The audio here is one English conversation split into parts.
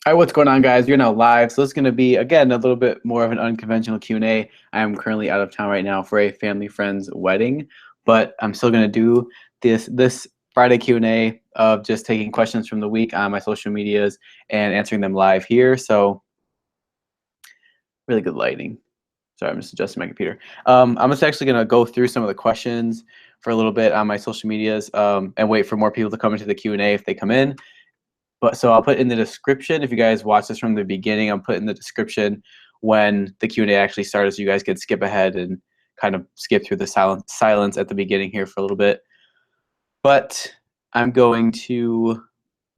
All right, what's going on, guys? You're now live, so this is going to be, again, a little bit more of an unconventional Q&A. I am currently out of town right now for a family friend's wedding, but I'm still going to do this Friday Q&A of just taking questions from the week on my social medias and answering them live here. So really good lighting. Sorry, I'm just adjusting my computer. I'm just actually going to go through some of the questions for a little bit on my social medias and wait for more people to come into the Q&A if they come in. But so I'll put in the description, if you guys watch this from the beginning, I'll put in the description when the Q&A actually started, so you guys could skip ahead and kind of skip through the silence at the beginning here for a little bit. But I'm going to,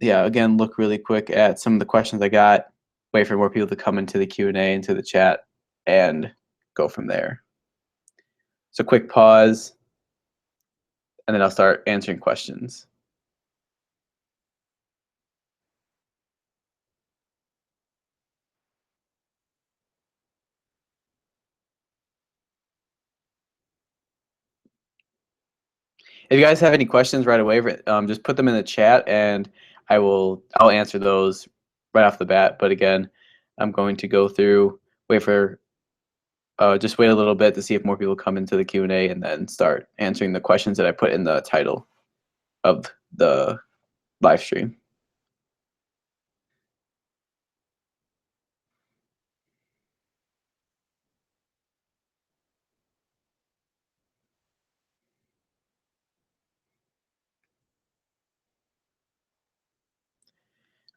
yeah, again, look really quick at some of the questions I got, wait for more people to come into the Q&A, into the chat, and go from there. So quick pause, and then I'll start answering questions. If you guys have any questions right away, just put them in the chat, and I'll answer those right off the bat. But again, I'm going to go through, just wait a little bit to see if more people come into the Q&A, and then start answering the questions that I put in the title of the live stream.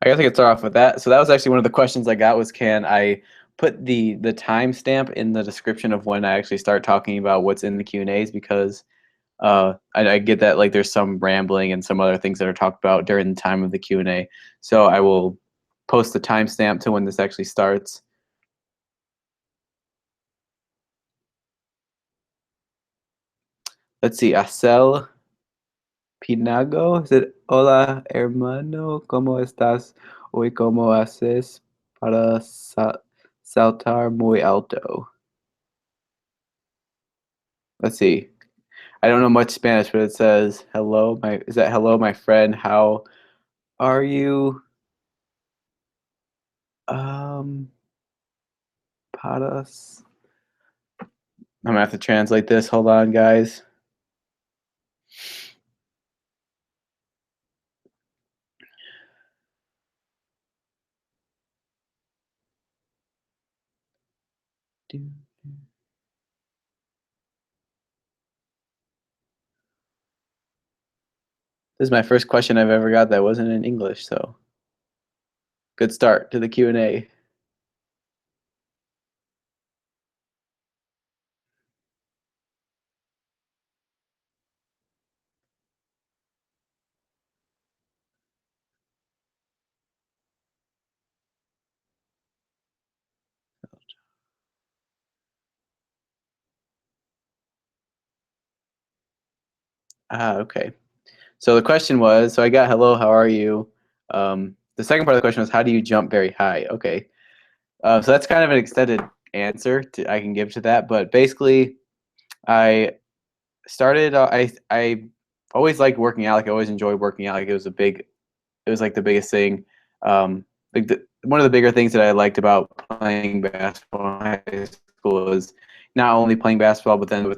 I guess I could start off with that. So that was actually one of the questions I got, was can I put the timestamp in the description of when I actually start talking about what's in the Q&As, because I get that like there's some rambling and some other things that are talked about during the time of the Q&A. So I will post the timestamp to when this actually starts. Let's see, Acel Pinago, is it hola hermano, ¿cómo estás hoy? ¿Cómo haces para saltar muy alto? Let's see. I don't know much Spanish, but it says hello, is that hello, my friend? How are you? Paras. I'm gonna have to translate this. Hold on, guys. This is my first question I've ever got that wasn't in English, so good start to the Q&A. Okay. So the question was, so I got hello, how are you? The second part of the question was, how do you jump very high? Okay. So that's kind of an extended answer I can give to that, but basically I started, I always liked working out. Like I always enjoyed working out. Like it was like the biggest thing. Like one of the bigger things that I liked about playing basketball in high school was not only playing basketball, but then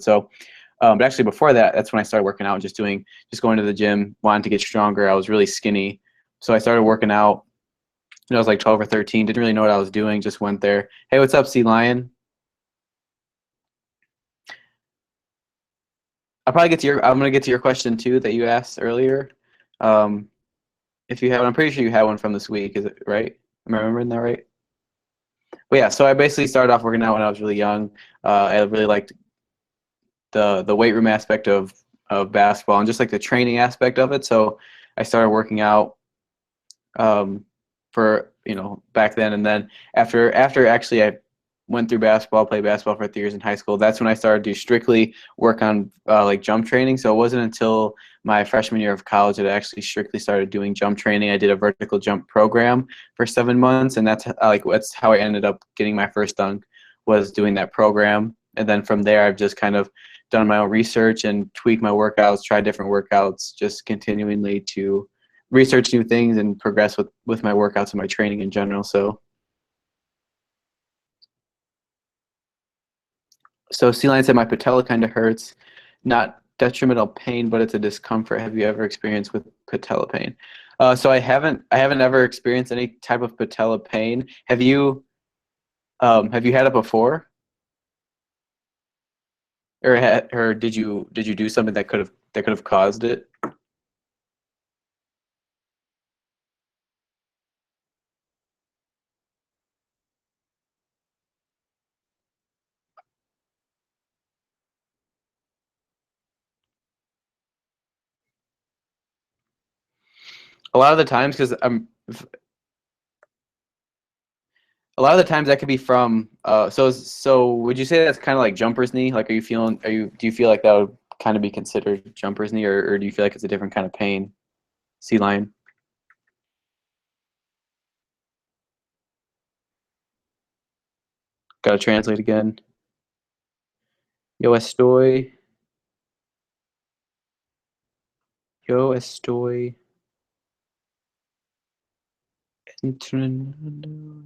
but actually before that, that's when I started working out and just going to the gym, wanting to get stronger. I was really skinny, so I started working out. I was like 12 or 13, didn't really know what I was doing, just went there. Hey, what's up, Sea Lion? I'm gonna get to your question too that you asked earlier. Um, if you have, I'm pretty sure you had one from this week. Is it right? Am I remembering that right? But yeah, so I basically started off working out when I was really young. I really liked the weight room aspect of basketball and just like the training aspect of it. So I started working out for back then, and then after actually I went through basketball, played basketball for 3 years in high school. That's when I started to strictly work on like jump training. So it wasn't until my freshman year of college that I actually strictly started doing jump training. I did a vertical jump program for 7 months, and that's how I ended up getting my first dunk, was doing that program. And then from there, I've just kind of done my own research and tweaked my workouts, tried different workouts, just continually to research new things and progress with my workouts and my training in general. So Sea Lion said my patella kind of hurts, not detrimental pain, but it's a discomfort. Have you ever experienced with patella pain? So I haven't ever experienced any type of patella pain. Have you had it before, or did you do something that could have caused it? A lot of the times, because a lot of the times that could be from. So would you say that's kind of like jumper's knee? Like, do you feel like that would kind of be considered jumper's knee, or do you feel like it's a different kind of pain? Sea lion. Got to translate again. Yo estoy, yo estoy entrenando.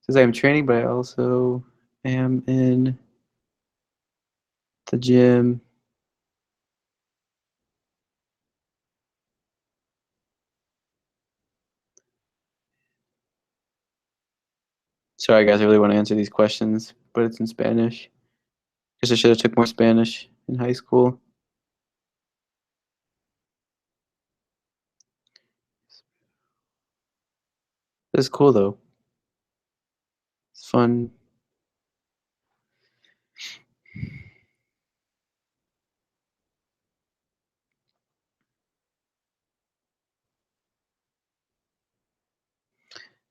Says I am training, but I also am in the gym. Sorry, guys, I really want to answer these questions, but it's in Spanish. Guess I should have took more Spanish in high school. It's cool though. It's fun.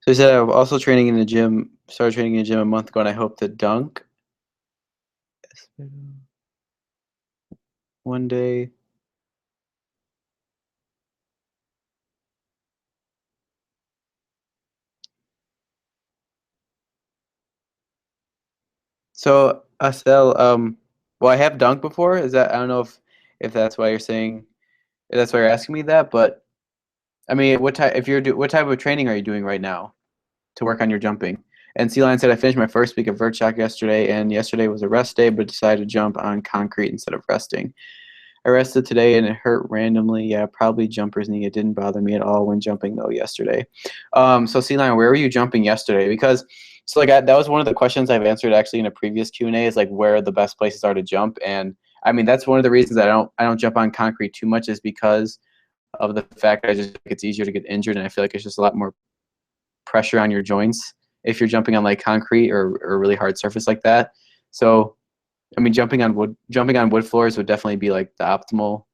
So he said I'm also training in the gym. Started training in the gym a month ago, and I hope to dunk one day. So Asel, well, I have dunked before. Is that I don't know if that's why you're saying if that's why you're asking me that, but I mean, what type of training are you doing right now to work on your jumping? And Sea Lion said I finished my first week of vert shock yesterday, and yesterday was a rest day, but decided to jump on concrete instead of resting. I rested today and it hurt randomly. Yeah, probably jumper's knee. It didn't bother me at all when jumping though yesterday. So C9, where were you jumping yesterday? Because that was one of the questions I've answered actually in a previous Q&A is like where the best places are to jump. And I mean that's one of the reasons that I don't jump on concrete too much is because of the fact that I just think it's easier to get injured and I feel like it's just a lot more pressure on your joints if you're jumping on like concrete or a really hard surface like that. So I mean, jumping on wood floors would definitely be like the optimal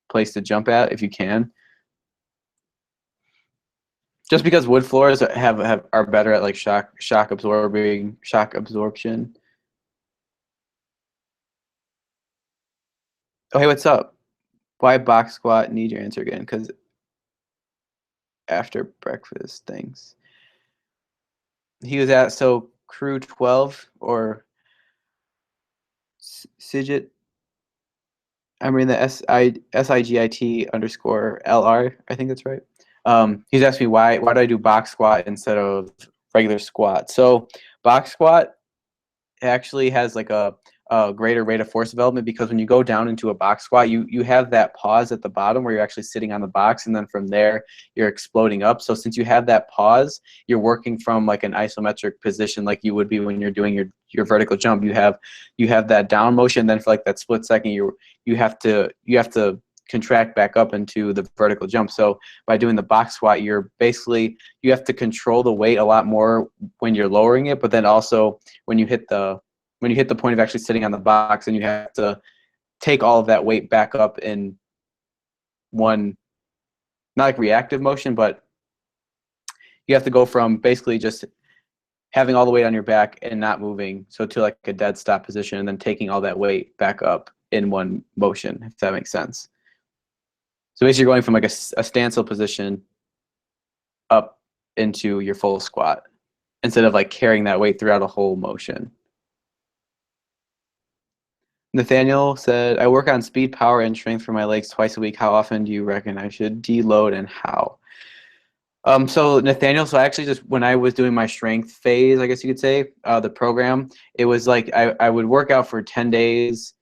place to jump at if you can. Just because wood floors are better at like shock absorption. Oh hey, what's up? Why box squat? Need your answer again? Because after breakfast things. He was at crew 12 or Sigit. I mean the SIGIT underscore LR. I think that's right. He's asked me why do I do box squat instead of regular squat? So box squat actually has like a greater rate of force development because when you go down into a box squat, you have that pause at the bottom where you're actually sitting on the box, and then from there you're exploding up. So since you have that pause, you're working from like an isometric position like you would be when you're doing your vertical jump. You have that down motion, then for like that split second you have to contract back up into the vertical jump. So by doing the box squat, you have to control the weight a lot more when you're lowering it, but then also when you hit the point of actually sitting on the box, and you have to take all of that weight back up in one, not like reactive motion, but you have to go from basically just having all the weight on your back and not moving, so to like a dead stop position, and then taking all that weight back up in one motion, if that makes sense. So basically you're going from like a standstill position up into your full squat instead of like carrying that weight throughout a whole motion. Nathaniel said, I work on speed, power, and strength for my legs twice a week. How often do you reckon I should deload and how? So Nathaniel, so I actually just when I was doing my strength phase, I guess you could say, the program, it was like I would work out for 10 days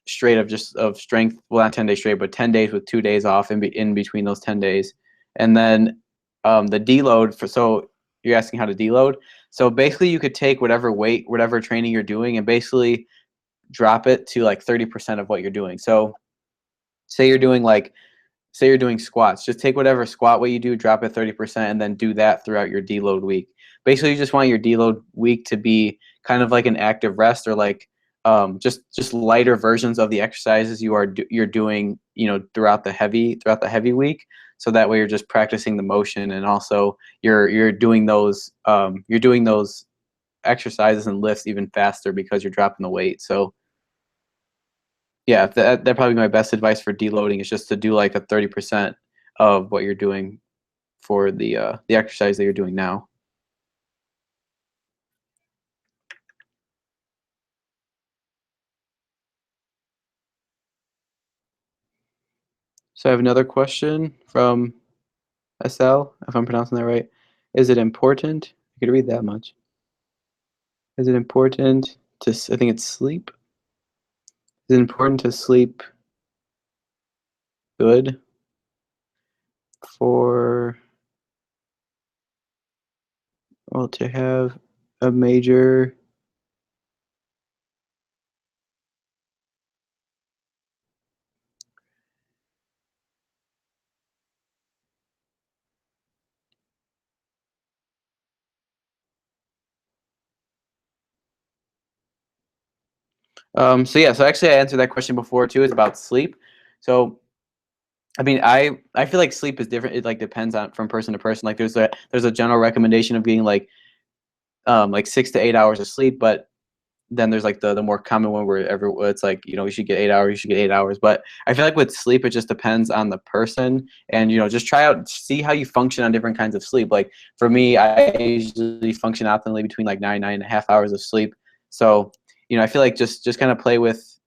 straight of just of strength. Well, not 10 days straight, but 10 days with 2 days off in between those 10 days. And then the deload for, so you're asking how to deload. So basically you could take whatever weight, whatever training you're doing and basically drop it to like 30% of what you're doing. So say you're doing like say you're doing squats, just take whatever squat weight you do, drop it 30%, and then do that throughout your deload week. Basically, you just want your deload week to be kind of like an active rest or like just lighter versions of the exercises you're doing, throughout the heavy week. So that way you're just practicing the motion, and also you're doing those exercises and lifts even faster because you're dropping the weight. So yeah, that probably be my best advice for deloading is just to do like a 30% of what you're doing for the exercise that you're doing now. So I have another question from SL, if I'm pronouncing that right. Is it important? I could read that much. Is it important I think it's sleep? Is it important to sleep good for, well, to have a major, so yeah, so actually I answered that question before too. It's about sleep. So I mean, I feel like sleep is different. It like depends on from person to person. Like there's a general recommendation of getting like 6 to 8 hours of sleep, but then there's like the more common one where it's like, you should get 8 hours, you should get 8 hours. But I feel like with sleep, it just depends on the person, and just try out, see how you function on different kinds of sleep. Like for me, I usually function optimally between like 9.5 hours of sleep. So I feel like just kind of play with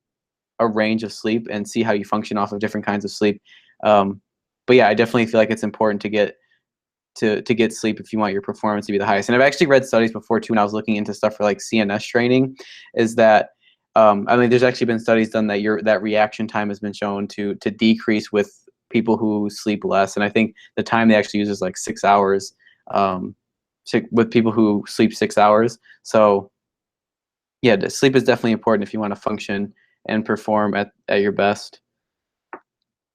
a range of sleep and see how you function off of different kinds of sleep. Um, but yeah, I definitely feel like it's important to get sleep if you want your performance to be the highest. And I've actually read studies before too, when I was looking into stuff for like CNS training, is that I mean, there's actually been studies done that reaction time has been shown to decrease with people who sleep less. And I think the time they actually use is like 6 hours with people who sleep 6 hours. So yeah, the sleep is definitely important if you want to function and perform at your best.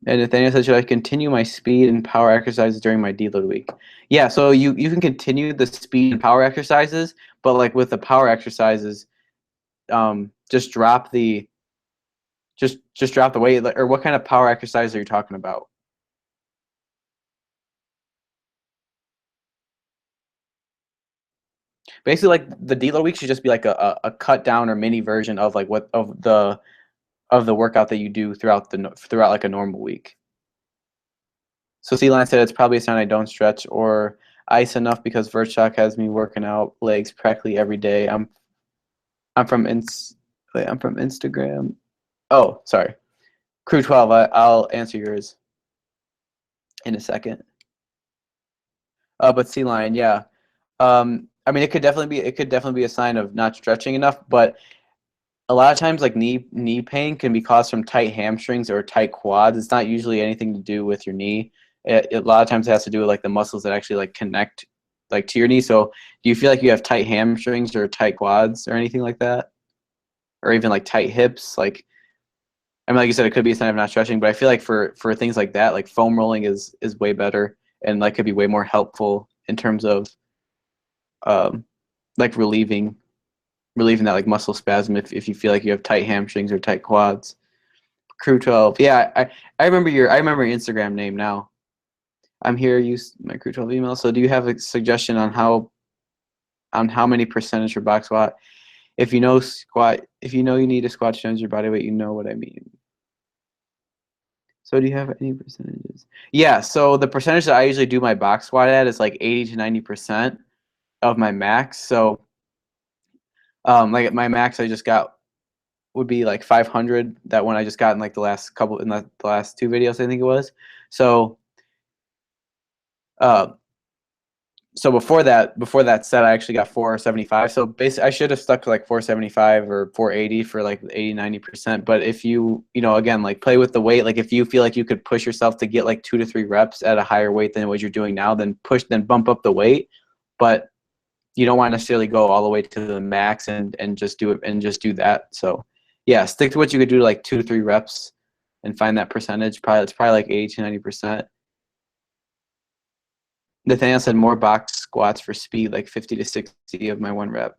And Nathaniel said, should I continue my speed and power exercises during my deload week? Yeah, so you can continue the speed and power exercises, but like with the power exercises, just drop the weight. Or what kind of power exercise are you talking about? Basically, like the deload week should just be like a cut down or mini version of like what of the workout that you do throughout like a normal week. So C-Line said it's probably a sign I don't stretch or ice enough because VertShock has me working out legs practically every day. I'm from I'm from Instagram. Oh, sorry. Crew 12. I'll answer yours in a second. But C-Line, yeah. I mean, it could definitely be a sign of not stretching enough, but a lot of times like knee pain can be caused from tight hamstrings or tight quads. It's not usually anything to do with your knee. A lot of times it has to do with like the muscles that actually like connect like to your knee. So do you feel like you have tight hamstrings or tight quads or anything like that? Or even like tight hips? Like, I mean, like you said, it could be a sign of not stretching, but I feel like for things like that, like foam rolling is way better and like could be way more helpful in terms of um like relieving that like muscle spasm if you feel like you have tight hamstrings or tight quads. Crew 12. Yeah, I remember your Instagram name now. I'm here. Use my Crew 12 email. So do you have a suggestion on how many percentage for box squat? If you know you need to squat to change your body weight, you know what I mean. So do you have any percentages? Yeah, so the percentage that I usually do my box squat at is like 80 to 90% of my max. So like my max I just got would be like 500. That one I just got in like the last couple in the last two videos, I think it was. So uh, so before that set, I actually got 475. So basically, I should have stuck to like 475 or 480 for like 80-90%. But if you know, again, like play with the weight. Like if you feel like you could push yourself to get like 2 to 3 reps at a higher weight than what you're doing now, then bump up the weight. But you don't want to necessarily go all the way to the max and just do it and just do that. So yeah, stick to what you could do, like 2 to 3 reps, and find that percentage. It's probably like 80-90%. Nathaniel said more box squats for speed, like 50 to 60 of my 1 rep.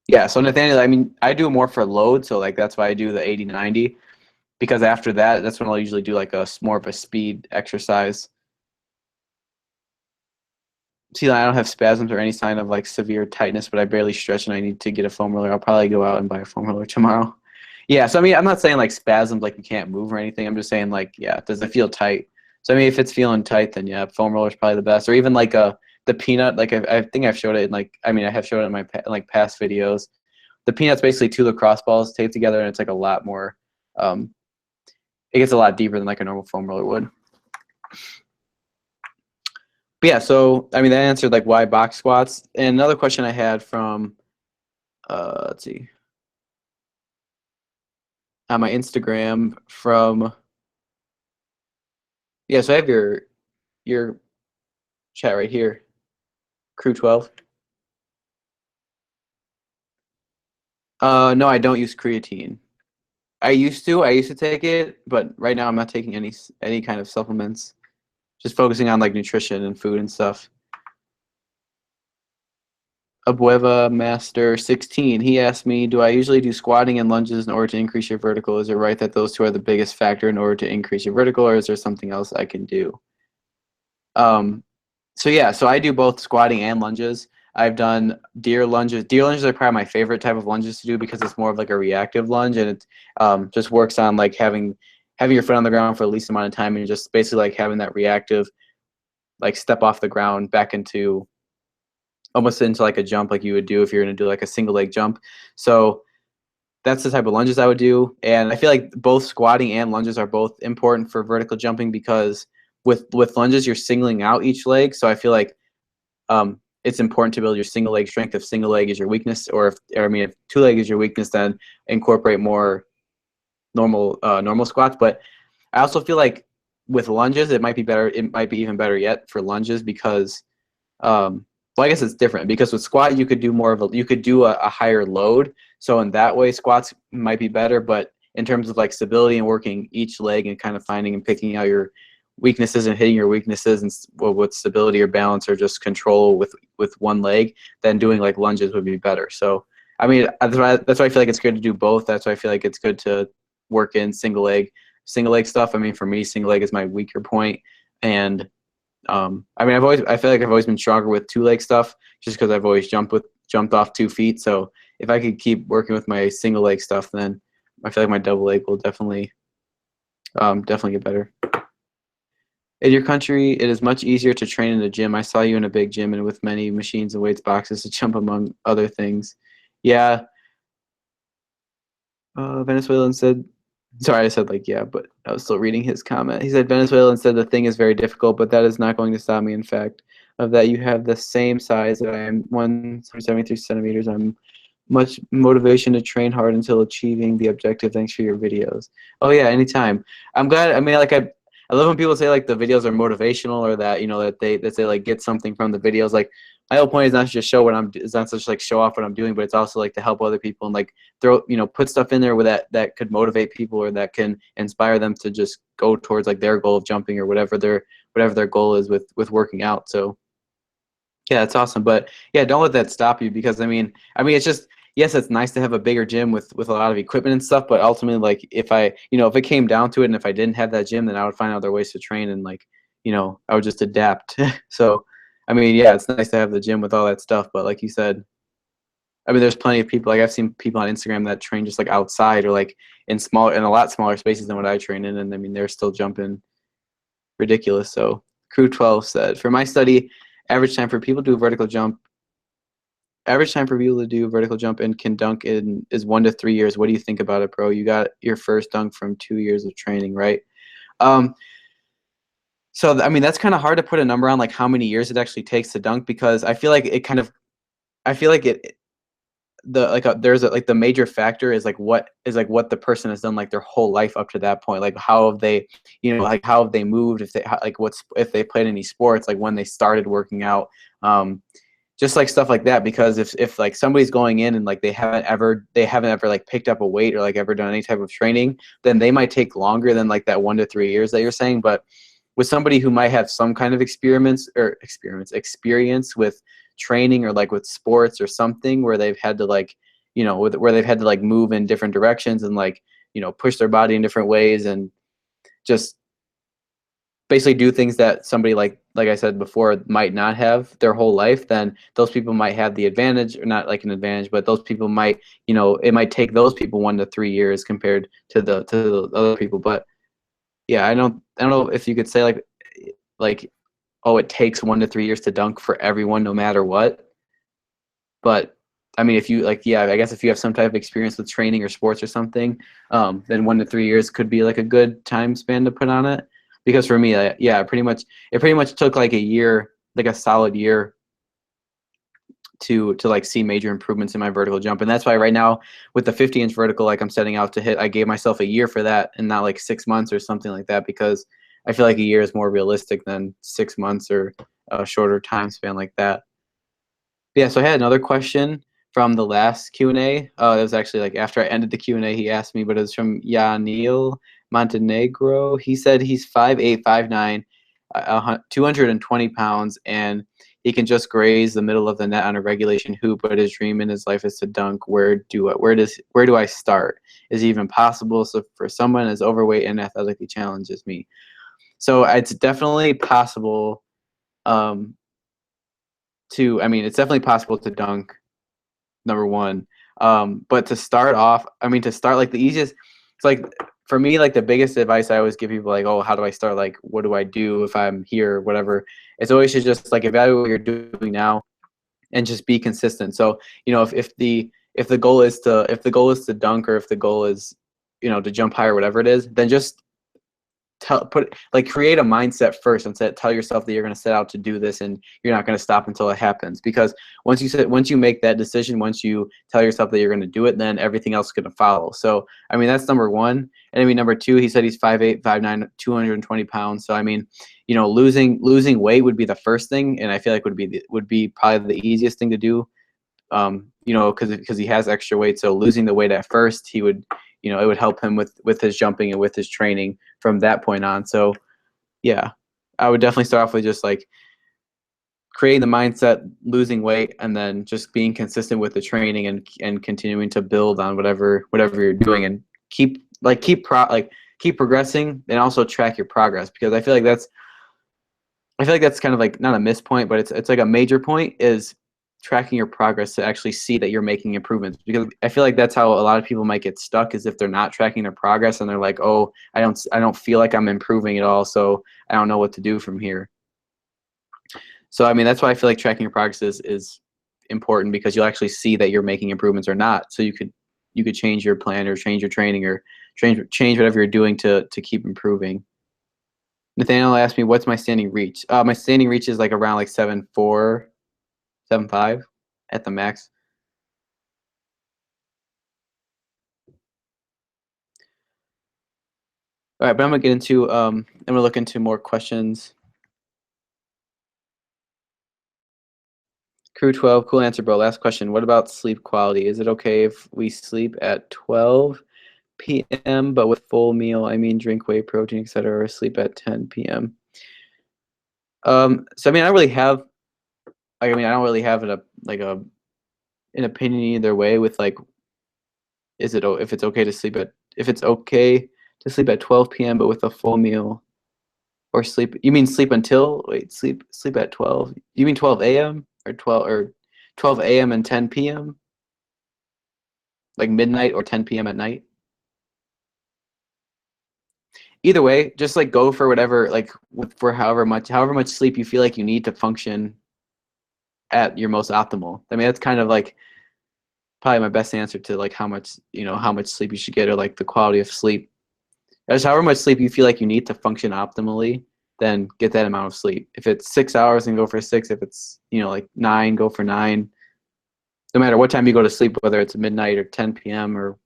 Yeah, so Nathaniel, I mean, I do more for load, so like that's why I do the 80-90, because after that, that's when I'll usually do like a more of a speed exercise. See, I don't have spasms or any sign of like severe tightness, but I barely stretch and I need to get a foam roller. I'll probably go out and buy a foam roller tomorrow. Yeah, so I mean, I'm not saying like spasms like you can't move or anything. I'm just saying like, yeah, does it feel tight? So I mean, if it's feeling tight, then yeah, foam roller is probably the best. Or even like the peanut. Like I think I've showed it in like, I mean, I have showed it in my like past videos. The peanut's basically 2 lacrosse balls taped together, and it's like a lot more. Um, it gets a lot deeper than like a normal foam roller would. But yeah, so I mean that answered like why box squats. And another question I had from let's see, on my Instagram from, yeah, so I have your chat right here, Crew 12. No, I don't use creatine. I used to take it, but right now I'm not taking any kind of supplements. Just focusing on like nutrition and food and stuff. Abueva Master 16. He asked me, do I usually do squatting and lunges in order to increase your vertical? Is it right that those two are the biggest factor in order to increase your vertical, or is there something else I can do? So yeah, so I do both squatting and lunges. I've done deer lunges. Deer lunges are probably my favorite type of lunges to do because it's more of like a reactive lunge, and it just works on like having your foot on the ground for the least amount of time, and just basically like having that reactive like step off the ground back into almost into like a jump like you would do if you're going to do like a single leg jump. So that's the type of lunges I would do. And I feel like both squatting and lunges are both important for vertical jumping because with lunges you're singling out each leg. So I feel like it's important to build your single leg strength. If single leg is your weakness, if 2 leg is your weakness, then incorporate more normal squats. But I also feel like with lunges it might be better. It might be even better yet for lunges because well, I guess it's different because with squat you could do you could do a higher load. So in that way, squats might be better. But in terms of like stability and working each leg and kind of finding and picking out your weaknesses and hitting your weaknesses and with stability or balance or just control with 1 leg, then doing like lunges would be better. So I mean that's why I feel like it's good to do both. That's why I feel like it's good to work in single leg stuff. I mean, for me, single leg is my weaker point, and I mean, I feel like I've always been stronger with 2 leg stuff just because I've always jumped off 2 feet. So if I could keep working with my single leg stuff, then I feel like my double leg will definitely get better. In your country, it is much easier to train in a gym. I saw you in a big gym and with many machines and weights boxes to jump among other things. Yeah, Venezuelan said, sorry, I said like, yeah, but I was still reading his comment. He said, Venezuelan said the thing is very difficult, but that is not going to stop me. In fact, of that you have the same size. I am 173 centimeters. I'm much motivation to train hard until achieving the objective. Thanks for your videos. Oh yeah, anytime. I'm glad. I mean, like I love when people say like the videos are motivational or that that they like get something from the videos. Like my whole point is not to just show what it's not just like show off what I'm doing, but it's also like to help other people and like put stuff in there with that could motivate people or that can inspire them to just go towards like their goal of jumping or whatever their goal is with working out. So yeah, that's awesome. But yeah, don't let that stop you because it's just, yes, it's nice to have a bigger gym with a lot of equipment and stuff, but ultimately like if if it came down to it and if I didn't have that gym, then I would find other ways to train and like, I would just adapt. So I mean, yeah, it's nice to have the gym with all that stuff, but like you said, I mean, there's plenty of people, like I've seen people on Instagram that train just like outside or like in a lot smaller spaces than what I train in, and I mean they're still jumping ridiculous. So Crew 12 said, for my study, average time for people to do a vertical jump average time for people to do vertical jump and can dunk in is 1 to 3 years. What do you think about it, bro? You got your first dunk from 2 years of training, right? Um, so I mean, that's kind of hard to put a number on, like how many years it actually takes to dunk, because I feel like I feel like it the like there's like the major factor is like what the person has done like their whole life up to that point. Like how have they, like how have they moved, if they like what's if they played any sports, like when they started working out. Just like stuff like that, because if like somebody's going in and like they haven't ever like picked up a weight or like ever done any type of training, then they might take longer than like that 1 to 3 years that you're saying. But with somebody who might have some kind of experience with training or like with sports or something, where they've had to like, where they've had to like move in different directions and like, push their body in different ways and just basically do things that somebody like I said before might not have their whole life, then those people might have the advantage, or not like an advantage, but those people might, it might take those people 1 to 3 years compared to the other people. But yeah, I don't know if you could say like oh, it takes 1 to 3 years to dunk for everyone no matter what. But I mean, if you like, yeah, I guess if you have some type of experience with training or sports or something, then 1 to 3 years could be like a good time span to put on it. Because for me, yeah, it pretty much took like a year, like a solid year, to like see major improvements in my vertical jump. And that's why right now with the 50-inch vertical, like I'm setting out to hit, I gave myself a year for that and not like 6 months or something like that, because I feel like a year is more realistic than 6 months or a shorter time span like that. Yeah, so I had another question from the last Q&A. It was actually like after I ended the Q&A, he asked me, but it was from Yanil Montenegro. He said he's 5'8", 5'9", 220 pounds, and he can just graze the middle of the net on a regulation hoop, but his dream in his life is to dunk. Where do I start? Is it even possible? So for someone as overweight and athletically challenged as me, so it's definitely possible. Um, I mean, it's definitely possible to dunk, number one. But to start off, I mean, to start like the easiest, it's like for me, like the biggest advice I always give people, like, oh, how do I start? Like, what do I do if I'm here, or whatever? It's always to just like evaluate what you're doing now and just be consistent. So, if the goal is to dunk, or if the goal is, to jump high or whatever it is, then just create a mindset first and tell yourself that you're going to set out to do this, and you're not going to stop until it happens. Because once you make that decision, once you tell yourself that you're going to do it, then everything else is going to follow. So I mean, that's number one. And I mean, number two, he said he's 5'8", 5'9", 220 pounds. So I mean, losing weight would be the first thing, and I feel like would be probably the easiest thing to do. Because he has extra weight, so losing the weight at first, he would, it would help him with his jumping and with his training from that point on. So yeah, I would definitely start off with just like creating the mindset, losing weight, and then just being consistent with the training, and continuing to build on whatever you're doing, and keep progressing, and also track your progress, because I feel like that's kind of like not a miss point, but it's like a major point, is tracking your progress to actually see that you're making improvements. Because I feel like that's how a lot of people might get stuck, is if they're not tracking their progress and they're like, oh, I don't feel like I'm improving at all, so I don't know what to do from here. So I mean, that's why I feel like tracking your progress is important, because you'll actually see that you're making improvements or not. So you could change your plan, or change your training, or change whatever you're doing to keep improving. Nathaniel asked me, what's my standing reach? My standing reach is like around like 7'4", 7'5" at the max. All right, but I'm gonna look into more questions. Crew 12, cool answer, bro. Last question. What about sleep quality? Is it okay if we sleep at 12 p.m. but with full meal? I mean, drink whey protein, etc., or sleep at 10 p.m. So I mean, I don't really have an opinion either way with like, if it's okay to sleep at 12 p.m. but with a full meal, or sleep. You mean sleep until? Wait, sleep at 12. You mean 12 a.m. or 12 a.m. and 10 p.m. like midnight, or 10 p.m. at night? Either way, just like go for whatever, like for however much sleep you feel like you need to function at your most optimal. I mean, that's kind of like probably my best answer to like how much sleep you should get, or like the quality of sleep. Just however much sleep you feel like you need to function optimally, then get that amount of sleep. If it's 6 hours, then go for 6. If it's like 9, go for 9. No matter what time you go to sleep, whether it's midnight or 10 p.m. or.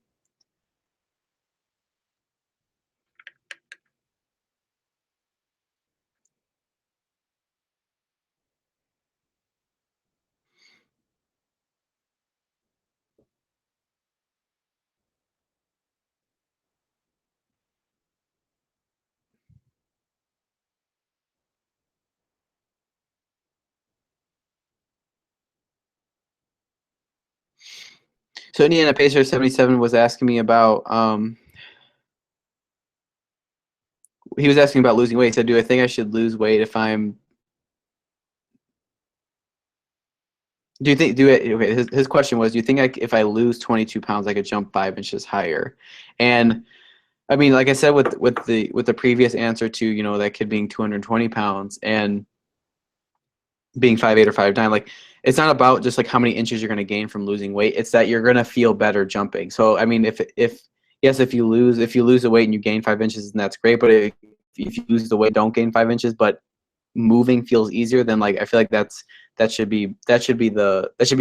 So Indiana Pacer 77 was asking me about. He was asking about losing weight. He said, "Do I think I should lose weight if I'm?" Do you think? Do it? Okay. His question was, "Do you think if I lose 22 pounds, I could jump 5 inches higher?" And I mean, like I said with the previous answer to that kid being 220 pounds and being 5'8" or 5'9", like it's not about just like how many inches you're going to gain from losing weight. It's that you're going to feel better jumping. So I mean, if yes, if you lose the weight and you gain 5 inches, then that's great. But if you lose the weight, don't gain 5 inches, but moving feels easier, then like I feel like that should be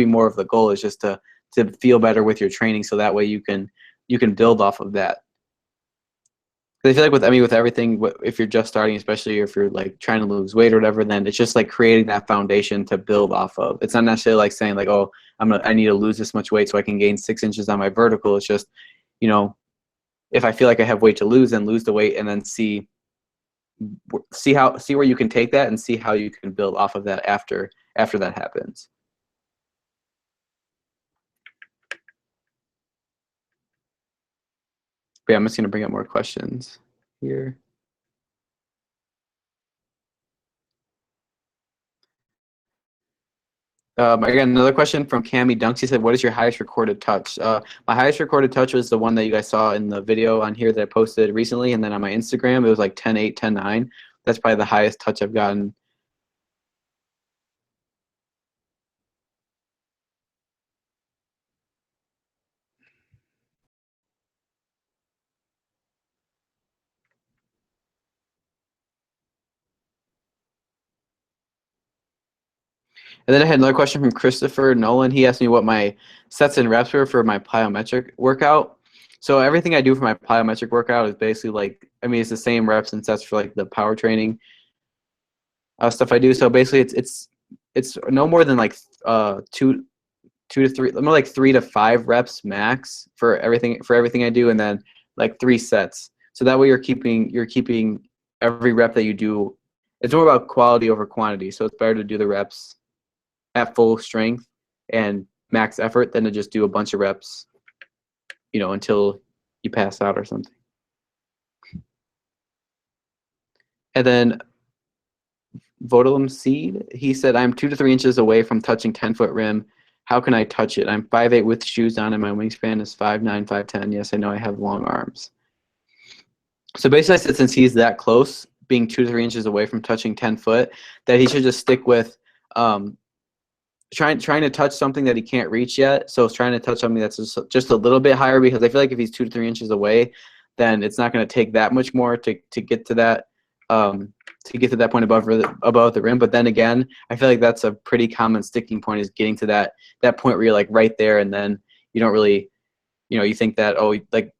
more of the goal, is just to feel better with your training, so that way you can build off of that. 'Cause I feel like with everything, if you're just starting, especially if you're like trying to lose weight or whatever, then it's just like creating that foundation to build off of. It's not necessarily like saying like, oh, I need to lose this much weight so I can gain 6 inches on my vertical. It's just, you know, if I feel like I have weight to lose, then lose the weight, and then see where you can take that, and see how you can build off of that after that happens. But yeah, I'm just gonna bring up more questions here. I got another question from Cammy Dunks. He said, "What is your highest recorded touch?" My highest recorded touch was the one that you guys saw in the video on here that I posted recently, and then on my Instagram, it was like 10.8, 10.9. That's probably the highest touch I've gotten. And then I had another question from Christopher Nolan. He asked me what my sets and reps were for my plyometric workout. So everything I do for my plyometric workout is basically like, I mean, it's the same reps and sets for like the power training stuff I do. So basically, it's no more than like two to three, more like 3 to 5 reps max for everything I do, and then like 3 sets. So that way you're keeping every rep that you do. It's more about quality over quantity. So it's better to do the reps at full strength and max effort than to just do a bunch of reps, until you pass out or something. And then Vodalum Seed, he said, "I'm 2 to 3 inches away from touching 10-foot rim. How can I touch it? I'm 5'8" with shoes on, and my wingspan is 5'9", 5'10". Yes, I know I have long arms." So basically, I said since he's that close, being 2 to 3 inches away from touching 10 foot, that he should just stick with um, trying to touch something that he can't reach yet. So it's trying to touch something that's just a little bit higher, because I feel like if he's 2 to 3 inches away, then it's not going to take that much more to get to that point above the rim. But then again, I feel like that's a pretty common sticking point, is getting to that point where you're like right there, and then you don't really, you think that, oh, like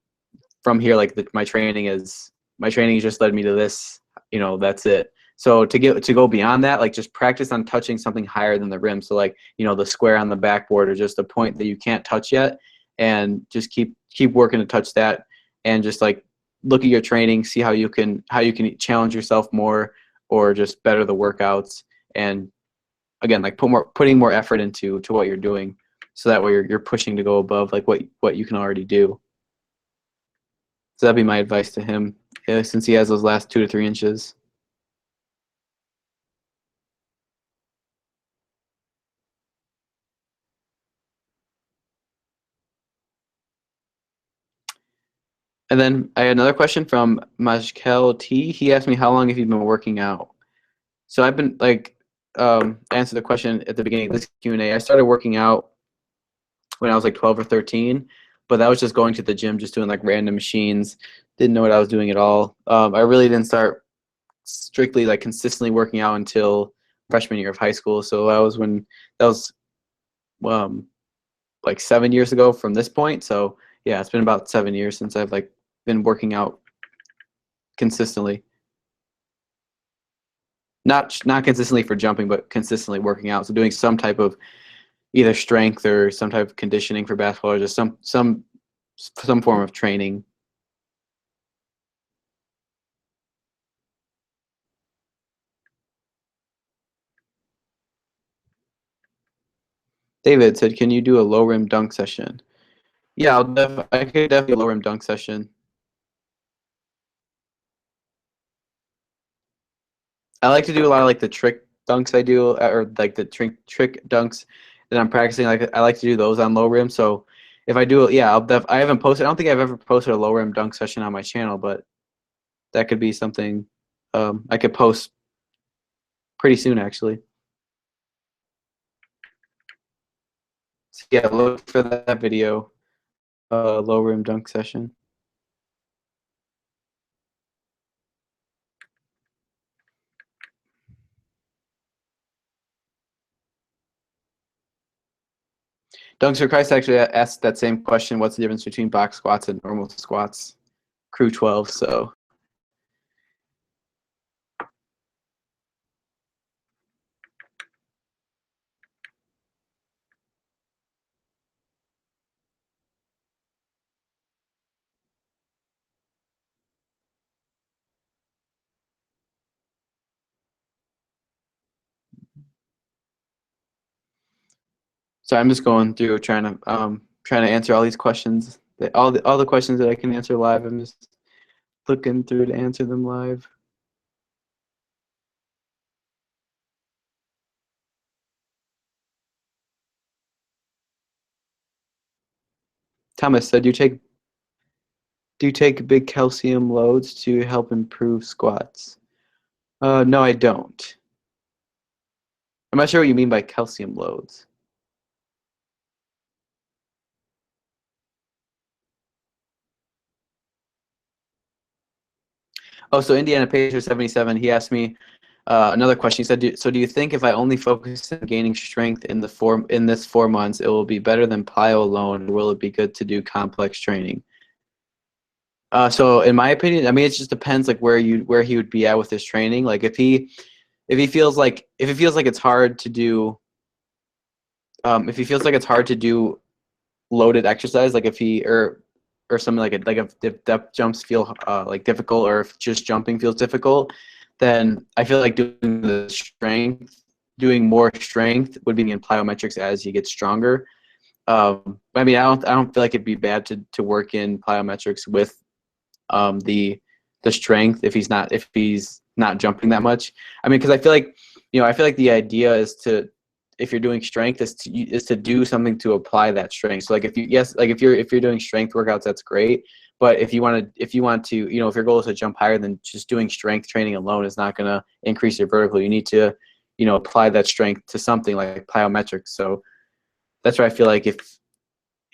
from here, like my training has just led me to this, that's it. So to go beyond that, like just practice on touching something higher than the rim. So like, the square on the backboard, or just a point that you can't touch yet, and just keep working to touch that, and just like look at your training, see how you can challenge yourself more, or just better the workouts, and again, like putting more effort into what you're doing, so that way you're pushing to go above like what you can already do. So that'd be my advice to him, since he has those last 2 to 3 inches. And then I had another question from Majkel T. He asked me, "How long have you been working out?" So I've been like, answer the question at the beginning of this Q&A. I started working out when I was like 12 or 13, but that was just going to the gym, just doing like random machines. Didn't know what I was doing at all. I really didn't start strictly like consistently working out until freshman year of high school. So that was um, like 7 years ago from this point. So yeah, it's been about 7 years since I've like been working out consistently. Not consistently for jumping, but consistently working out. So doing some type of either strength or some type of conditioning for basketball, or just some form of training. David said, "Can you do a low rim dunk session?" Yeah, I could definitely do a low rim dunk session. I like to do a lot of like the trick dunks I do, or like the trick dunks that I'm practicing. Like I like to do those on low rim. So if I do it, yeah, I haven't posted. I don't think I've ever posted a low rim dunk session on my channel, but that could be something I could post pretty soon, actually. So yeah, look for that video, low rim dunk session. Dunks for Christ actually asked that same question. What's the difference between box squats and normal squats? Crew 12. So I'm just going through trying to answer all these questions. All the questions that I can answer live. I'm just looking through to answer them live. Thomas said, do you take big calcium loads to help improve squats? No, I don't. I'm not sure what you mean by calcium loads. Oh, so Indiana Pacer 77, he asked me another question. He said, so do you think if I only focus on gaining strength in this 4 months, it will be better than plyo alone, or will it be good to do complex training? So in my opinion, I mean, it just depends like where he would be at with his training. Like if he feels like it's hard to do, if he feels like it's hard to do loaded exercise, like if he or something like if depth jumps feel like difficult, or if just jumping feels difficult, then I feel like doing more strength would be in plyometrics as he gets stronger. I mean, I don't feel like it'd be bad to work in plyometrics with the strength if he's not jumping that much. I mean, because I feel like the idea is to, if you're doing strength, is to do something to apply that strength. So like if you're doing strength workouts, that's great. But if you want to, if your goal is to jump higher, then just doing strength training alone is not going to increase your vertical. You need to, apply that strength to something like plyometrics. So that's where I feel like if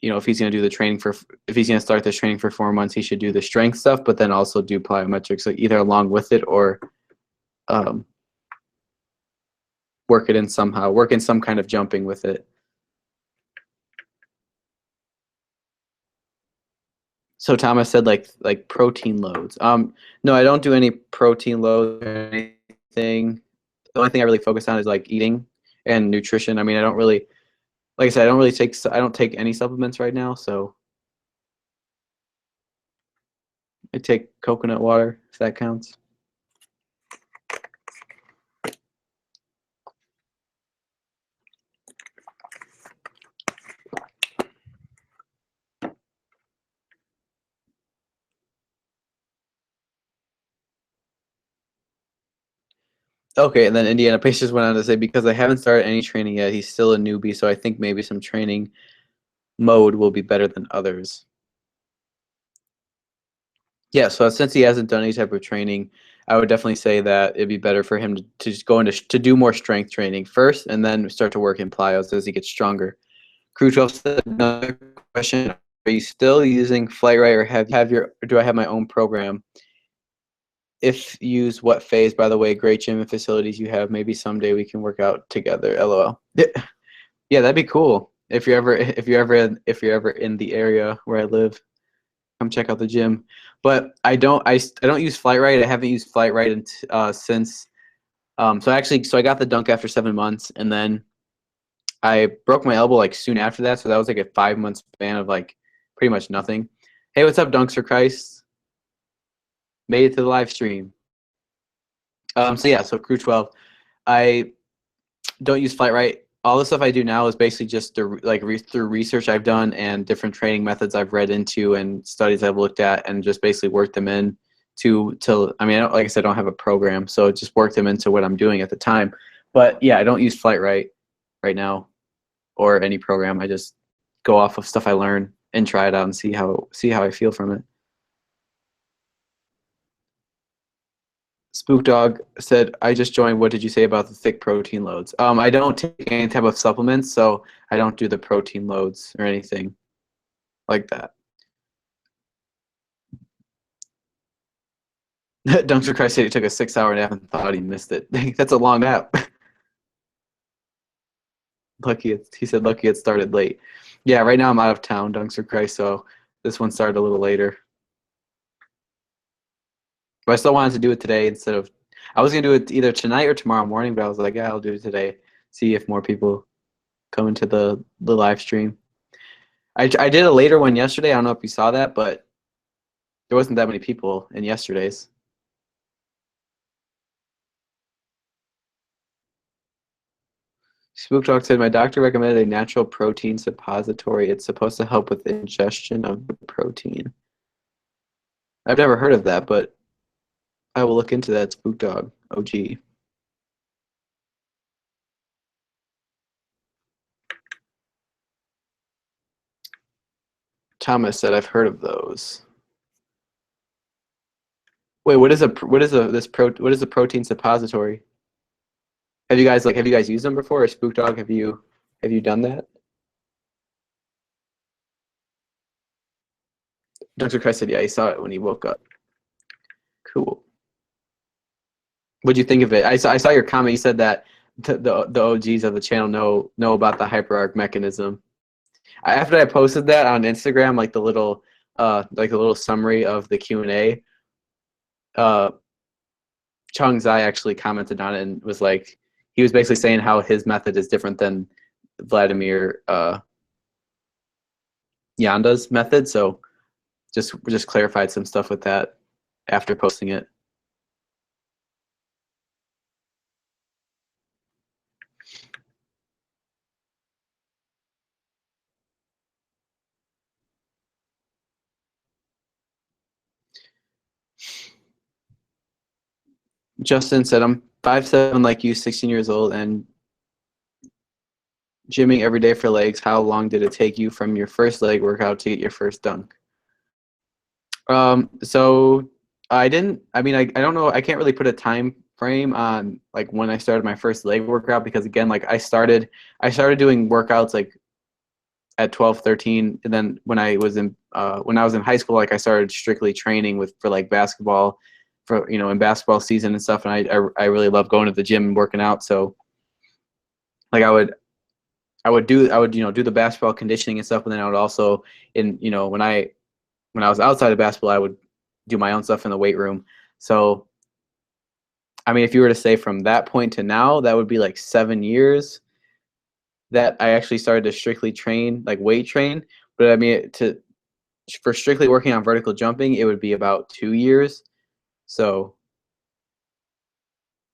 he's going to do the training if he's going to start this training for 4 months, he should do the strength stuff, but then also do plyometrics, like either along with it or um, work in some kind of jumping with it. So Thomas said like protein loads. No, I don't do any protein loads or anything. The only thing I really focus on is like eating and nutrition. I mean, I don't really, like I said, I don't take any supplements right now, so I take coconut water, if that counts. Okay, and then Indiana Pacers went on to say, because I haven't started any training yet, he's still a newbie, so I think maybe some training mode will be better than others. Yeah, so since he hasn't done any type of training, I would definitely say that it'd be better for him to just go into to do more strength training first, and then start to work in plyos as he gets stronger. Crew 12 said, another question: are you still using Flightrite, or do I have my own program? If use what phase? By the way, great gym and facilities you have. Maybe someday we can work out together. LOL. Yeah, that'd be cool. If you're ever in the area where I live, come check out the gym. But I don't use Flightrite. I haven't used Flightrite since. So I got the dunk after 7 months, and then I broke my elbow like soon after that. So that was like a 5 month span of like pretty much nothing. Hey, what's up, Dunks for Christ? Made it to the live stream. So yeah, so Crew 12. I don't use Flightrite. All the stuff I do now is basically just through research I've done and different training methods I've read into and studies I've looked at, and just basically work them in I mean, like I said, I don't have a program, so just work them into what I'm doing at the time. But yeah, I don't use Flightrite right now or any program. I just go off of stuff I learn and try it out and see how I feel from it. Spook Dog said, I just joined. What did you say about the thick protein loads? I don't take any type of supplements, so I don't do the protein loads or anything like that. Dunks Christ said he took a 6 hour nap and thought he missed it. That's a long nap. He said lucky it started late. Yeah, right now I'm out of town, Dunks Christ, so this one started a little later. But I still wanted to do it today instead of. I was gonna do it either tonight or tomorrow morning, but I was like, yeah, I'll do it today. See if more people come into the live stream. I did a later one yesterday. I don't know if you saw that, but there wasn't that many people in yesterday's. Spook Talk said, my doctor recommended a natural protein suppository. It's supposed to help with ingestion of the protein. I've never heard of that, but I will look into that. Spook Dog. OG. Thomas said, I've heard of those. Wait, what is a protein suppository? Have you guys used them before? Or Spook Dog, have you done that? Dr. Christ said, yeah, he saw it when he woke up. Cool. What'd you think of it? I saw your comment. You said that the OGs of the channel know about the hyperarch mechanism. After I posted that on Instagram, like the little summary of the Q&A, Chung Zai actually commented on it and was like, he was basically saying how his method is different than Vladimir Yanda's method. So just clarified some stuff with that after posting it. Justin said, I'm 5'7" like you, 16 years old, and gymming every day for legs. How long did it take you from your first leg workout to get your first dunk? So I don't know. I can't really put a time frame on like when I started my first leg workout, because again, like I started doing workouts like at 12, 13, and then when I was in high school, like I started strictly training for like basketball, for in basketball season and stuff, and I really love going to the gym and working out. So like I would do the basketball conditioning and stuff, and then I would also when I was outside of basketball, I would do my own stuff in the weight room. So I mean, if you were to say from that point to now, that would be like 7 years that I actually started to strictly train, like weight train. But I mean, for strictly working on vertical jumping, it would be about 2 years. So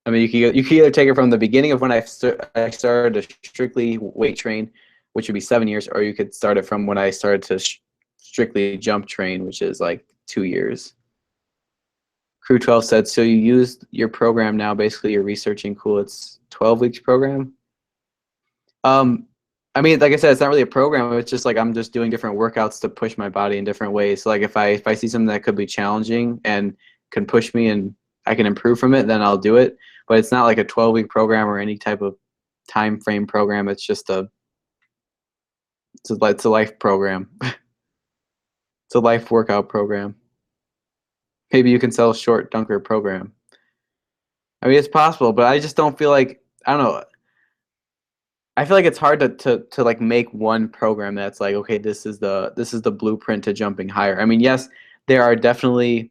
I mean, you could either take it from the beginning of when I started to strictly weight train, which would be 7 years, or you could start it from when I started to strictly jump train, which is like 2 years. Crew 12 said, so you used your program now, basically you're researching. Cool. It's 12 weeks program. I mean, like I said, it's not really a program. It's just like I'm just doing different workouts to push my body in different ways. So like if I see something that could be challenging and can push me and I can improve from it, then I'll do it. But it's not like a 12-week program or any type of time frame program. It's just it's a life program. It's a life workout program. Maybe you can sell a short dunker program. I mean, it's possible, but I just don't feel like I don't know. I feel like it's hard to like make one program that's like, okay, this is the blueprint to jumping higher. I mean, yes, there are definitely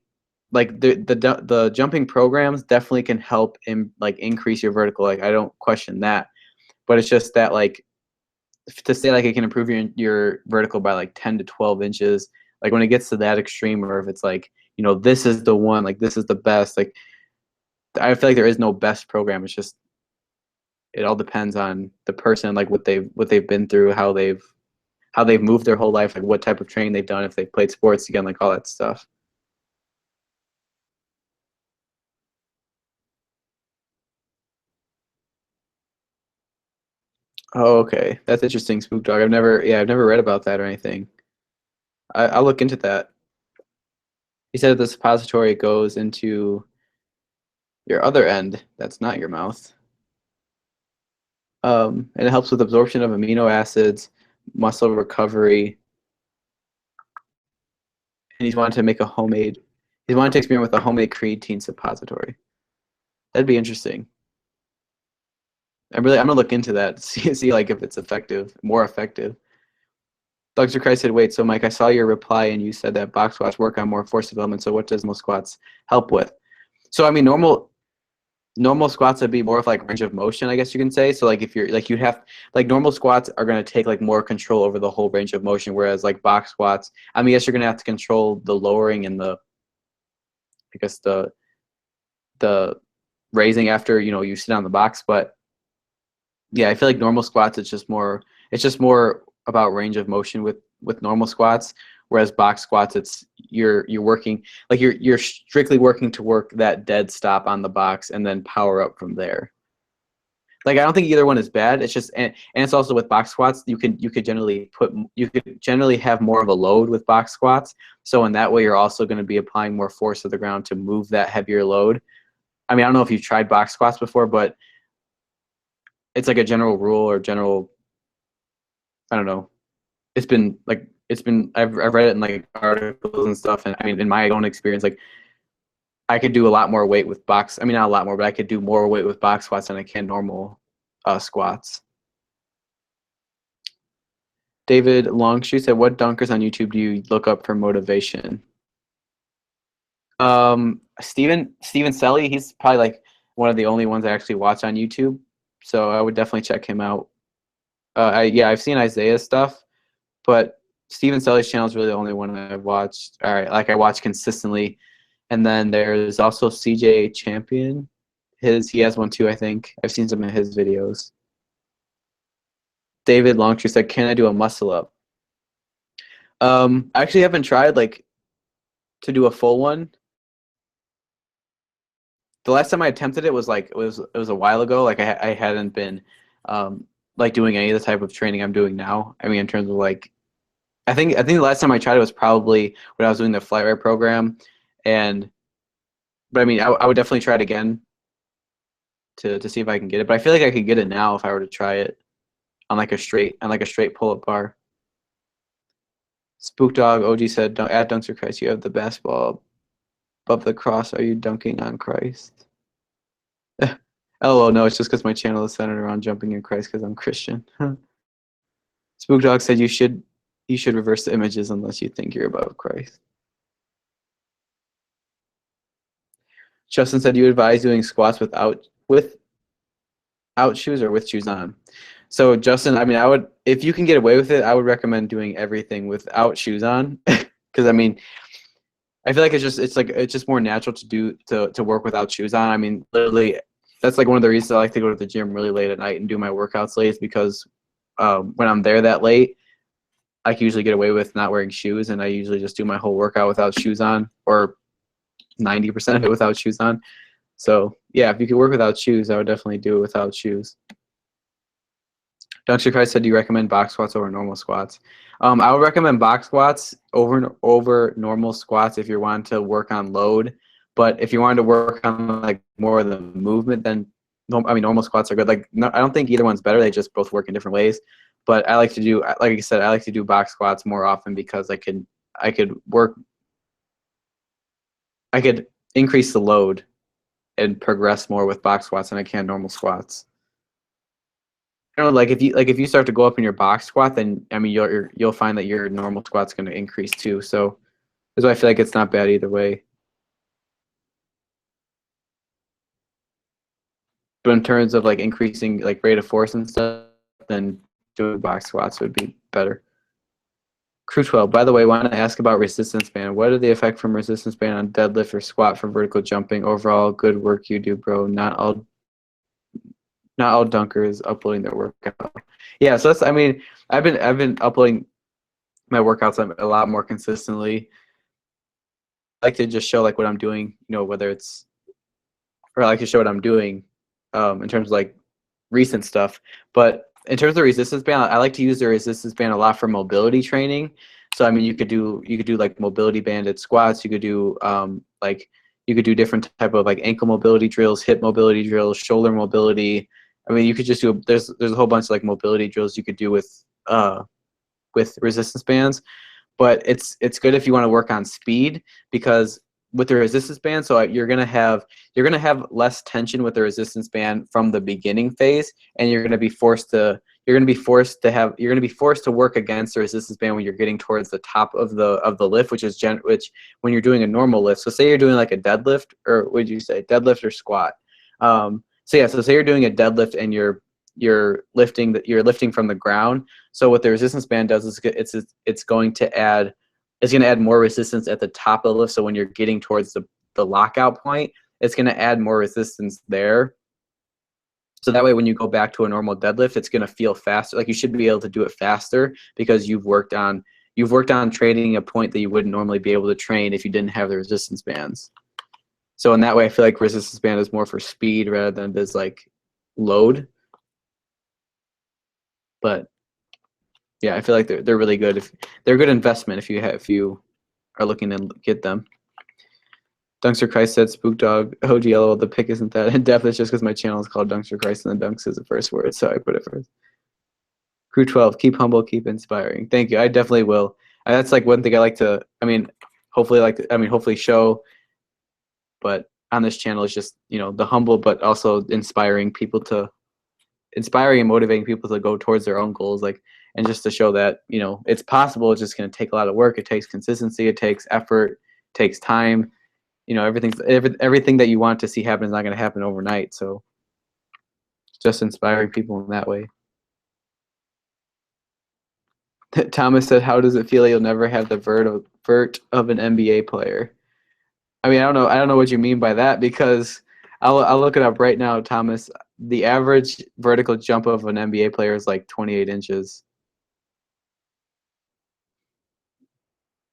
like the jumping programs definitely can help in like increase your vertical. Like I don't question that, but it's just that like to say like it can improve your vertical by like 10 to 12 inches, like when it gets to that extreme, or if it's like, this is the one, like this is the best, like I feel like there is no best program. It's just it all depends on the person, like what they've been through, how they've moved their whole life, like what type of training they've done, if they've played sports again, like all that stuff. Oh, okay, that's interesting, Spook Dog. I've never read about that or anything. I'll look into that. He said the suppository goes into your other end. That's not your mouth. And it helps with absorption of amino acids, muscle recovery. And he's wanted to experiment with a homemade creatine suppository. That'd be interesting. I'm gonna look into that, see like if it's effective, more effective. Dr. Christ said, wait, so Mike, I saw your reply and you said that box squats work on more force development. So what does normal squats help with? So I mean, normal squats would be more of like range of motion, I guess you can say. So like if you're like you'd have like normal squats are gonna take like more control over the whole range of motion, whereas like box squats, I mean, yes, you're gonna have to control the lowering and I guess the raising after you sit on the box, but yeah, I feel like normal squats it's just more about range of motion with normal squats, whereas box squats you're working like you're strictly working to work that dead stop on the box and then power up from there. Like I don't think either one is bad. It's just and it's also with box squats you could generally have more of a load with box squats. So in that way you're also going to be applying more force to the ground to move that heavier load. I mean, I don't know if you've tried box squats before, but it's like a general rule or general, I don't know. I've read it in like articles and stuff, and I mean in my own experience, like I could do a lot more weight with box. I mean not a lot more, but I could do more weight with box squats than I can normal squats. David Longshoe said, "What dunkers on YouTube do you look up for motivation?" Steven Selly, he's probably like one of the only ones I actually watch on YouTube, so I would definitely check him out. I've seen Isaiah's stuff, but Steven Selly's channel is really the only one I've watched. All right, like I watch consistently, and then there's also CJ Champion. He has one too, I think. I've seen some of his videos. David Longtree said, "Can I do a muscle up?" I actually haven't tried like to do a full one. The last time I attempted it was like it was a while ago. Like I hadn't been like doing any of the type of training I'm doing now. I mean, in terms of like I think the last time I tried it was probably when I was doing the flight rate program, and but I mean I would definitely try it again to see if I can get it. But I feel like I could get it now if I were to try it on like a straight pull up bar. Spook Dog OG said, "Don't at Dunks for Christ. You have the basketball above the cross. Are you dunking on Christ?" Oh no, it's just because my channel is centered around jumping in Christ because I'm Christian. Spook Dog said you should reverse the images unless you think you're above Christ. Justin said you advise doing squats without shoes or with shoes on. So Justin, I mean, if you can get away with it, I would recommend doing everything without shoes on, because I mean, I feel like it's just more natural to work without shoes on. I mean, literally, that's like one of the reasons I like to go to the gym really late at night and do my workouts late is because when I'm there that late, I can usually get away with not wearing shoes, and I usually just do my whole workout without shoes on, or 90% of it without shoes on. So yeah, if you could work without shoes, I would definitely do it without shoes. Dr. Christ said, "Do you recommend box squats over normal squats?" I would recommend box squats over normal squats if you're wanting to work on load. But if you wanted to work on like more of the movement, then I mean normal squats are good. Like no, I don't think either one's better. They just both work in different ways. But I like to do, like I said, I like to do box squats more often because I could increase the load and progress more with box squats than I can normal squats. You know, like if you start to go up in your box squat, then I mean you'll find that your normal squat's going to increase too. So that's why I feel like it's not bad either way. But in terms of like increasing like rate of force and stuff, then doing box squats would be better. Crew 12. By the way, I want to ask about resistance band. What are the effect from resistance band on deadlift or squat for vertical jumping? Overall, good work you do, bro. Not all dunkers uploading their workout. Yeah, so that's, I mean, I've been uploading my workouts a lot more consistently. I like to just show like what I'm doing, you know, whether it's, or I like to show what I'm doing in terms of like recent stuff. But in terms of resistance band, I like to use the resistance band a lot for mobility training. So I mean, you could do like mobility banded squats. You could do like you could do different type of like ankle mobility drills, hip mobility drills, shoulder mobility. I mean, you could just do, there's a whole bunch of like mobility drills you could do with resistance bands. But it's good if you want to work on speed, because with the resistance band, so you're gonna have less tension with the resistance band from the beginning phase, and you're gonna be forced to work against the resistance band when you're getting towards the top of the lift, which when you're doing a normal lift. So say you're doing like a deadlift, or what did you say, deadlift or squat? So yeah, so say you're doing a deadlift and you're lifting from the ground. So what the resistance band does is it's going to add more resistance at the top of the lift. So when you're getting towards the lockout point, it's going to add more resistance there. So that way, when you go back to a normal deadlift, it's going to feel faster. Like you should be able to do it faster because you've worked on training a point that you wouldn't normally be able to train if you didn't have the resistance bands. So in that way, I feel like resistance band is more for speed rather than it is like load. But yeah, I feel like they're really good. If they're a good investment if you are looking to get them. Dunkster Christ said, "Spook Dog, OGLO, the pick isn't that in depth. It's just because my channel is called Dunkster Christ and the dunks is the first word, so I put it first." Crew 12, keep humble, keep inspiring. Thank you. I definitely will. And that's like one thing I like to, I mean, hopefully show, but on this channel is just, the humble, but also inspiring and motivating people to go towards their own goals, like, and just to show that, it's possible. It's just going to take a lot of work. It takes consistency. It takes effort. It takes time. Everything that you want to see happen is not going to happen overnight. So just inspiring people in that way. Thomas said, "How does it feel you'll never have the vert of an NBA player?" I mean, I don't know what you mean by that, because I'll look it up right now, Thomas. The average vertical jump of an NBA player is like 28 inches.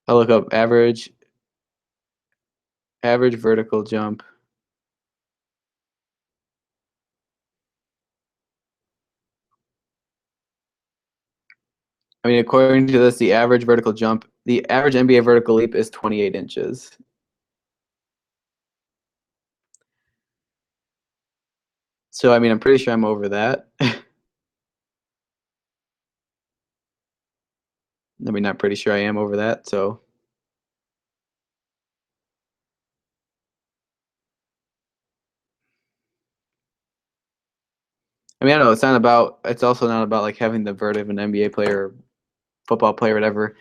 I'll look up average vertical jump. I mean, according to this, the average NBA vertical leap is 28 inches. So, I mean, I'm pretty sure I'm over that. I mean, not pretty sure I am over that. So, I mean, I don't know. It's also not about like having the vert of an NBA player, football player, whatever.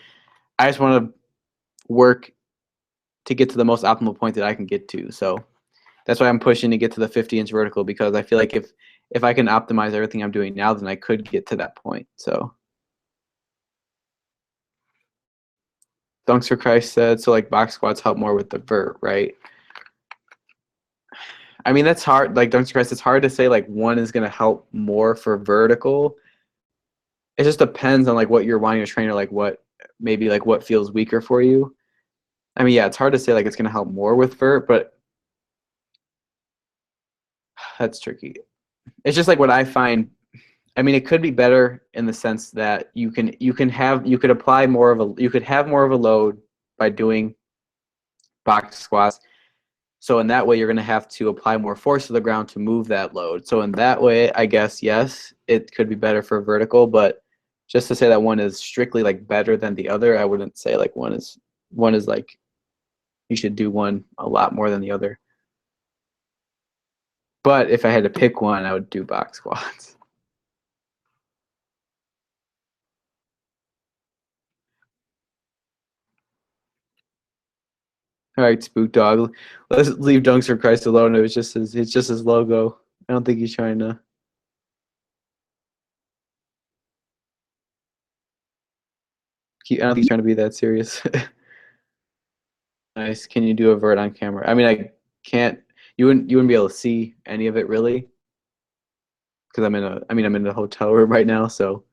I just want to work to get to the most optimal point that I can get to. So that's why I'm pushing to get to the 50-inch vertical, because I feel like if I can optimize everything I'm doing now, then I could get to that point. So Dunks for Christ said, so like box squats help more with the vert, right? I mean, that's hard. Like Dunks for Christ, it's hard to say like one is going to help more for vertical. It just depends on like what you're wanting to train, or like what feels weaker for you. I mean, yeah, it's hard to say like it's going to help more with vert, but that's tricky. It's just like what I find. I mean, it could be better in the sense that you could apply more of a you could have more of a load by doing box squats. So in that way, you're going to have to apply more force to the ground to move that load. So in that way, I guess yes, it could be better for vertical, but just to say that one is strictly like better than the other, I wouldn't say like one is like you should do one a lot more than the other. But if I had to pick one, I would do box squats. All right, Spook Dog. Let's leave Dunks for Christ alone. It's just his logo. I don't think he's trying to. I don't think he's trying to be that serious. Nice. Can you do a vert on camera? I mean, I can't. You wouldn't be able to see any of it really, because I'm in a hotel room right now. So,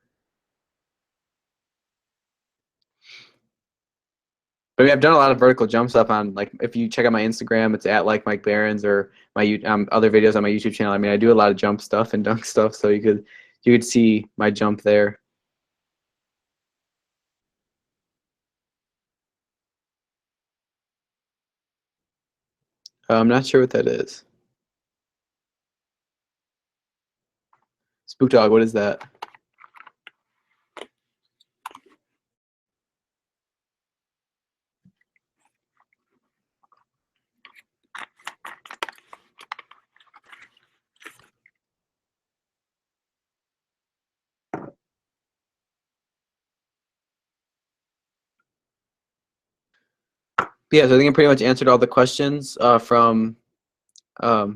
but I mean, I've done a lot of vertical jump stuff on like if you check out my Instagram, it's at LikeMikeBarrins or my other videos on my YouTube channel. I mean, I do a lot of jump stuff and dunk stuff, so you could see my jump there. I'm not sure what that is. Spook Dog, what is that? But yeah, so I think I pretty much answered all the questions from. I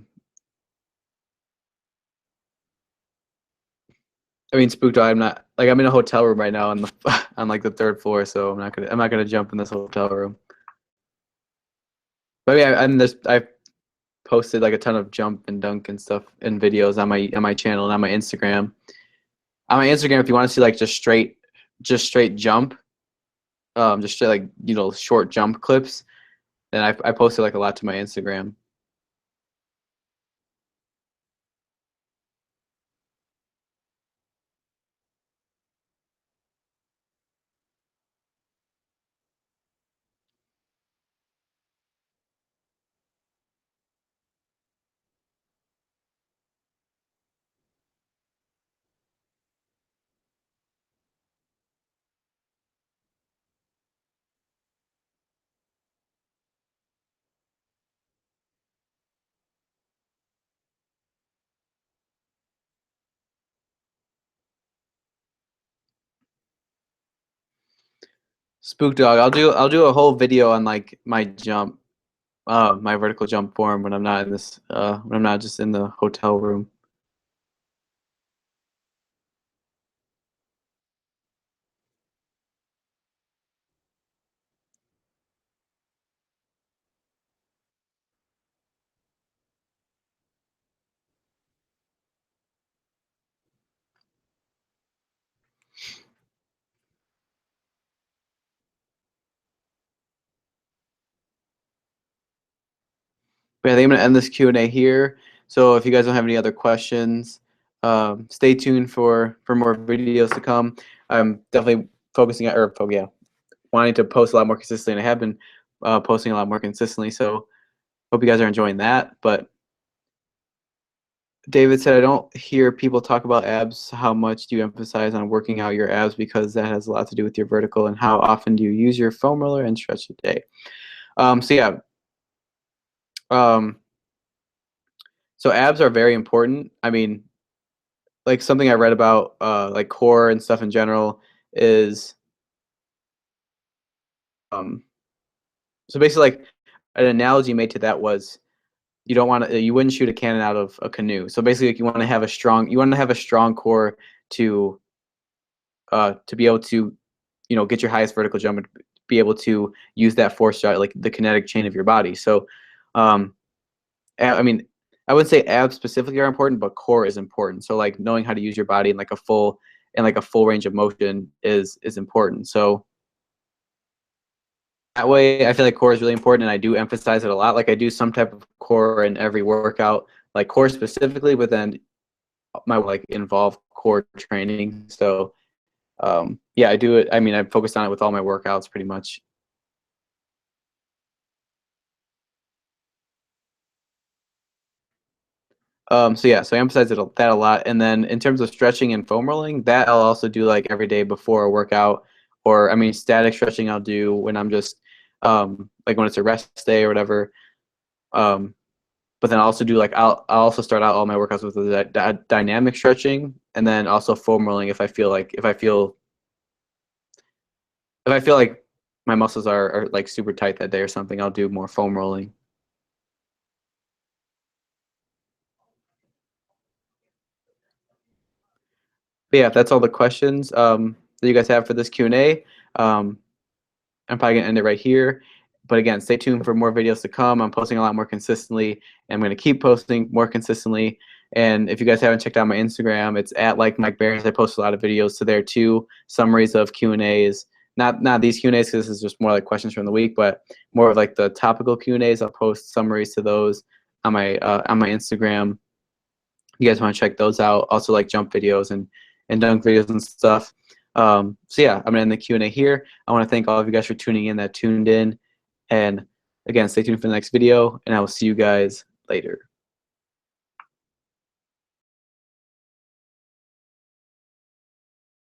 mean, Spooked. I'm not like I'm in a hotel room right now on the on like the third floor, so I'm not gonna jump in this hotel room. But yeah, I posted like a ton of jump and dunk and stuff and videos on my channel and on my Instagram. On my Instagram, if you want to see like just straight jump, just straight like short jump clips, then I posted like a lot to my Instagram. Spook Dog, I'll do a whole video on like my jump, my vertical jump form when I'm not in this when I'm not just in the hotel room. But I think I'm gonna end this Q&A here. So if you guys don't have any other questions, stay tuned for more videos to come. I'm definitely wanting to post a lot more consistently, and I have been posting a lot more consistently. So hope you guys are enjoying that. But David said, I don't hear people talk about abs. How much do you emphasize on working out your abs, because that has a lot to do with your vertical, and how often do you use your foam roller and stretch a day? So yeah. Um, so abs are very important. I mean, like something I read about like core and stuff in general is um, so basically like an analogy made to that was you wouldn't shoot a cannon out of a canoe. So basically like you want to have a strong core to be able to get your highest vertical jump and be able to use that force throughout like the kinetic chain of your body. So um, I mean, I wouldn't say abs specifically are important, but core is important. So like knowing how to use your body in like a full range of motion is important. So that way, I feel like core is really important, and I do emphasize it a lot. Like I do some type of core in every workout, like core specifically, but then my like involve core training. So yeah, I do it. I mean, I focused on it with all my workouts pretty much. So yeah, so I emphasize that a lot. And then in terms of stretching and foam rolling, that I'll also do like every day before a workout. Or I mean, static stretching I'll do when I'm just like when it's a rest day or whatever. Um, but then I also do like I'll also start out all my workouts with the dynamic stretching, and then also foam rolling if I feel like if I feel like my muscles are like super tight that day or something, I'll do more foam rolling. But yeah, that's all the questions that you guys have for this Q&A. I'm probably gonna end it right here. But again, stay tuned for more videos to come. I'm posting a lot more consistently, and I'm gonna keep posting more consistently. And if you guys haven't checked out my Instagram, it's at LikeMikeBarrins. I post a lot of videos to there too, summaries of Q&As. Not these Q&As because this is just more like questions from the week, but more of like the topical Q&As. I'll post summaries to those on my Instagram. You guys want to check those out. Also like jump videos and dunk videos and stuff. So yeah, I'm gonna end the Q&A here. I want to thank all of you guys for tuning in that tuned in. And again, stay tuned for the next video, and I will see you guys later.